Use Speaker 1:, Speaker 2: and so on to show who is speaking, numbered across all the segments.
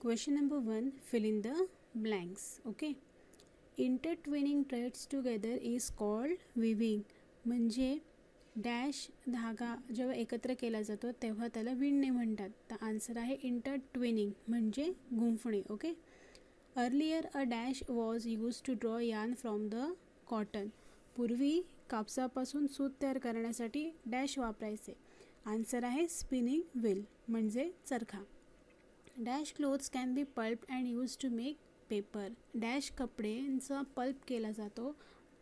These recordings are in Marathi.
Speaker 1: Question number 1, fill in the blanks. Okay. Intertwining threads together is called weaving. म्हणजे डॅश धागा जेव्हा एकत्र केला जातो तेव्हा त्याला विणणे म्हणतात. तर आन्सर आहे इंटरट्विनिंग म्हणजे गुंफणे. Okay. Earlier a dash was used to draw yarn from the cotton. पूर्वी कापसापासून सूत तयार करण्यासाठी डॅश वापरायचे. आन्सर आहे स्पिनिंग व्हील म्हणजे चरखा. Dash clothes can be pulp and use to make paper. Dash कपड्यांचा पल्प केला जातो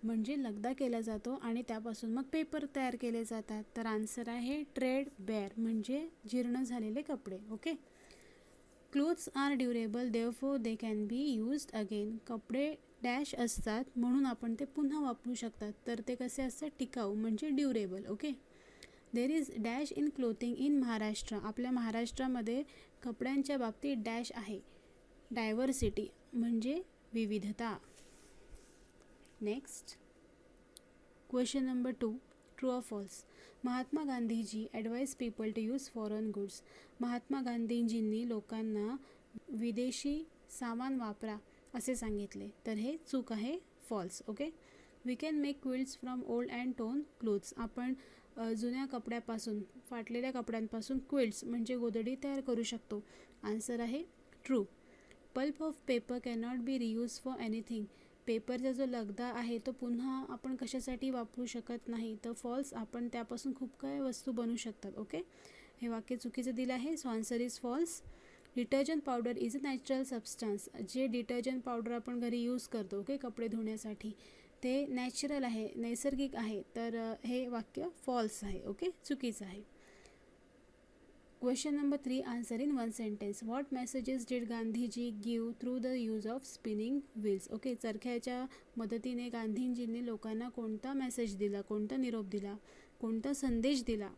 Speaker 1: म्हणजे लगदा केला जातो आणि त्यापासून मग पेपर तयार केले जातात. तर आन्सर आहे ट्रेड बेअर म्हणजे जीर्ण झालेले कपडे. Okay. Clothes are durable therefore they can be used again. कपडे डॅश असतात म्हणून आपण ते पुन्हा वापरू शकतात. तर ते कसे असतात? टिकाऊ म्हणजे durable. Okay. There is dash in clothing in Maharashtra. आपल्या महाराष्ट्रामध्ये कपड्यांच्या बाबतीत डॅश आहे. डायव्हर्सिटी म्हणजे विविधता. Next question number 2, true or false. Mahatma Gandhiji advise people to use foreign goods. Mahatma गांधीजींनी लोकांना विदेशी सामान वापरा असे सांगितले. तर हे चूक आहे, false. Okay. We can make quilts from old and torn clothes. आपण जुन्या कपड्यापासून फाटलेल्या कपड्यांपासून क्विल्ट्स म्हणजे गोधडी तयार करू शकतो. आन्सर आहे true. Pulp of paper cannot be reuse for anything. पेपरचा जो लगदा आहे तो पुन्हा आपण कशासाठी वापरू शकत नाही. तर फॉल्स. आपण त्यापासून खूप काय वस्तू बनवू शकतात. ओके. हे वाक्य चुकीचं दिलं आहे, so answer is false. Detergent powder is a natural substance. जे डिटर्जंट पावडर आपण घरी यूज करतो ओके कपडे धुण्यासाठी ते नॅचरल आहे, नैसर्गिक आहे. तर हे वाक्य फॉल्स आहे. ओके, चुकीचं आहे. Question number 3, answer in one sentence. What messages did Gandhiji give through the use of spinning wheels. Okay. चरख्याच्या मदतीने गांधीजींनी लोकांना कोणता मेसेज दिला, कोणता निरोप दिला, कोणता संदेश दिला.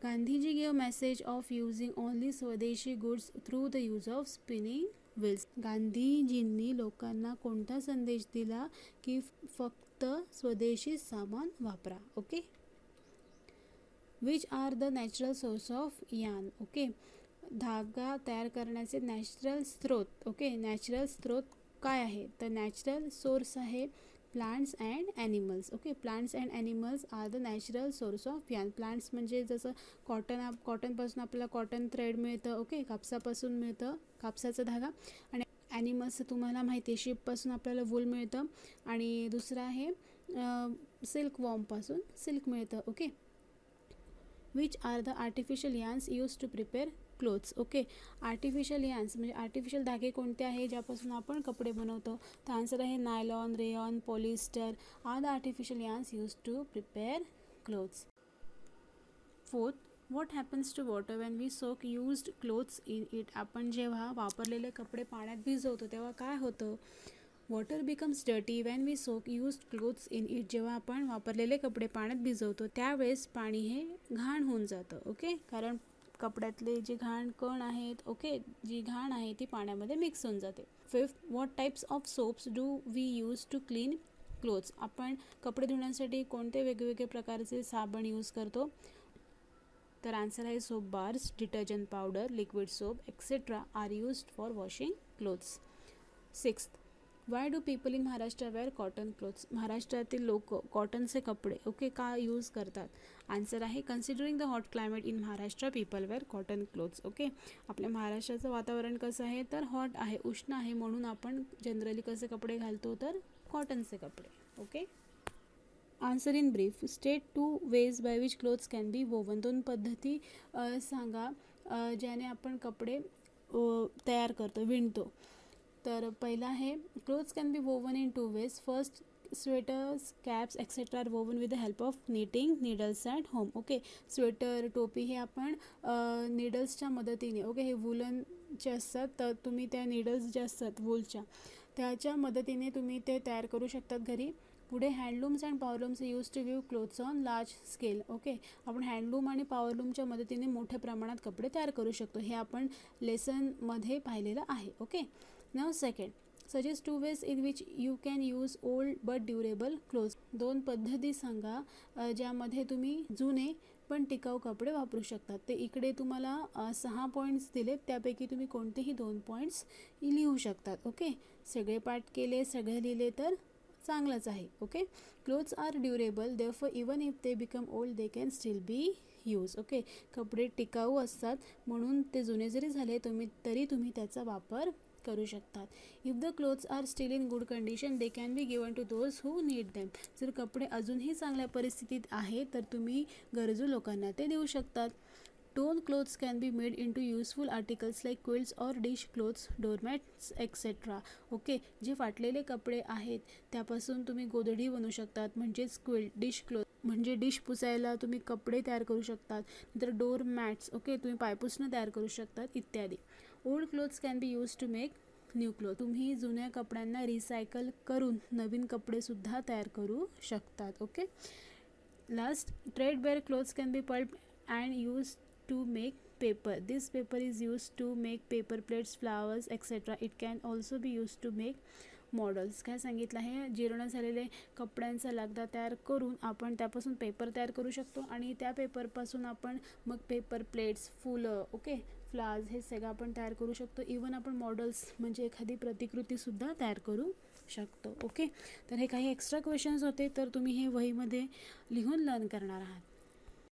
Speaker 1: Gandhiji give message of using only swadeshi goods through the use of spinning wheels. गांधीजींनी लोकांना कोणता संदेश दिला की फक्त स्वदेशी सामान वापरा. Okay. Which are the natural source of yarn. Okay. धागा तयार करण्याचे नॅचरल स्रोत. ओके. नॅचरल स्रोत काय आहे? तर नॅचरल सोर्स आहे plants and animals. Okay. Plants and animals are the natural source of yarn. Plants म्हणजे जसं कॉटनपासून आपल्याला कॉटन थ्रेड मिळतं. ओके. कापसापासून मिळतं कापसाचा धागा. आणि ॲनिमल्स तुम्हाला माहिती आहे शिपपासून आपल्याला वूल मिळतं. आणि दुसरं आहे सिल्क वॉर्मपासून सिल्क मिळतं. Okay. Which are the artificial yarns use to prepare clothes. Okay. Artificial yarns म्हणजे आर्टिफिशियल धागे कोणते आहे ज्यापासून आपण कपडे बनवतो. तर आन्सर आहे nylon, rayon, polyester are the artificial yarns use to prepare clothes. Fourth, what happens to water when we soak used clothes in it. आपण जेव्हा वापरलेले कपडे पाण्यात भिजवतो तेव्हा काय होतं? Water becomes dirty when we soak used clothes in it. जेव्हा आपण वापरलेले कपडे पाण्यात भिजवतो त्यावेळेस पाणी हे घाण होऊन जातं. ओके. कारण कपड्यातले जे घाण कण आहेत ओके जी घाण आहे ती पाण्यामध्ये मिक्स होऊन जाते. Fifth, what types of soaps do we use to clean clothes. आपण कपडे धुण्यासाठी कोणते वेगवेगळे प्रकारचे साबण यूज करतो. तर आन्सर आहे soap bars, detergent powder, liquid soap etcetera are used for washing clothes. Sixth, why do people in Maharashtra wear cotton clothes. महाराष्ट्रातील लोक कॉटनचे कपडे ओके का यूज करतात. आन्सर आहे considering the hot climate in Maharashtra people wear cotton clothes. Okay. आपल्या महाराष्ट्राचं वातावरण कसं आहे तर हॉट आहे, उष्ण आहे, म्हणून आपण जनरली कसे कपडे घालतो तर कॉटनचे कपडे. Okay. Answer in brief. State 2 veg by which clothes can be woven. 2 पद्धती सांगा ज्याने आपण कपडे तयार करतो, विणतो. तर पहिला आहे clothes can be woven in 2 ways. First, sweaters, caps etcetera are woven with the help of knitting needles at home. Okay. Sweater, टोपी हे आपण नीडल्सच्या मदतीने ओके हे वुलनचे असतात तर तुम्ही त्या नीडल्स ज्या असतात वूलच्या त्याच्या मदतीने तुम्ही ते तयार करू शकतात घरी. पुढे handlooms and powerlooms used to weave clothes on large scale. Okay. आपण हँडलूम आणि पॉवरलूमच्या मदतीने मोठ्या प्रमाणात कपडे तयार करू शकतो. हे आपण लेसनमध्ये पाहिलेलं आहे. Okay. Now second, suggest 2 ways in which you can use old but durable clothes. 2 पद्धती सांगा ज्यामध्ये तुम्ही जुने पण टिकाऊ कपडे वापरू शकतात. ते इकडे तुम्हाला 6 पॉईंट्स दिलेत, त्यापैकी तुम्ही कोणतेही 2 पॉईंट्स लिहू शकतात. ओके, सगळे पाठ केले, सगळे लिहिले तर चांगलंच आहे. Okay, clothes are durable therefore even if they become old they can still be use. Okay, कपडे टिकाऊ असतात म्हणून ते जुने जरी झाले तरी तुम्ही त्याचा वापर करू शकतात. If the clothes are still in good condition they can be given to those who need them. जर कपडे अजूनही चांगल्या परिस्थितीत आहे तर तुम्ही गरजू लोकांना ते देऊ शकतात. Torn clothes can be made into useful articles like quilts or dish clothes, doormats, etc. Okay, जे फाटलेले कपडे आहेत त्यापासून तुम्ही गोधडी बनवू शकतात, म्हणजेच क्विल्ट. डिश क्लोथ म्हणजे डिश पुसायला तुम्ही कपडे तयार करू शकतात. नंतर डोर मॅट्स, ओके, तुम्ही पायपुसणं तयार करू शकतात इत्यादी. Old clothes can be use to make new cloth. तुम्ही जुन्या कपड्यांना रिसायकल करून नवीन कपडेसुद्धा तयार करू शकतात. Okay, last, threadbare clothes can be pulp and used to make paper. This paper is used to make paper plates, flowers, etc. It can also be used to make models. काय सांगितलं आहे, जीर्ण झालेले कपड्यांचा लगदा तयार करून आपण त्यापासून पेपर तयार करू शकतो आणि त्या पेपरपासून आपण मग पेपर प्लेट्स, फुलं, ओके, फ्लावर्स हे सगळं आपण तयार करू शकतो. इवन आपण मॉडल्स म्हणजे एखादी प्रतिकृतीसुद्धा तयार करू शकतो. ओके, तर हे काही एक्स्ट्रा क्वेश्चन्स होते, तर तुम्ही हे वहीमध्ये लिहून लर्न करणार आहात.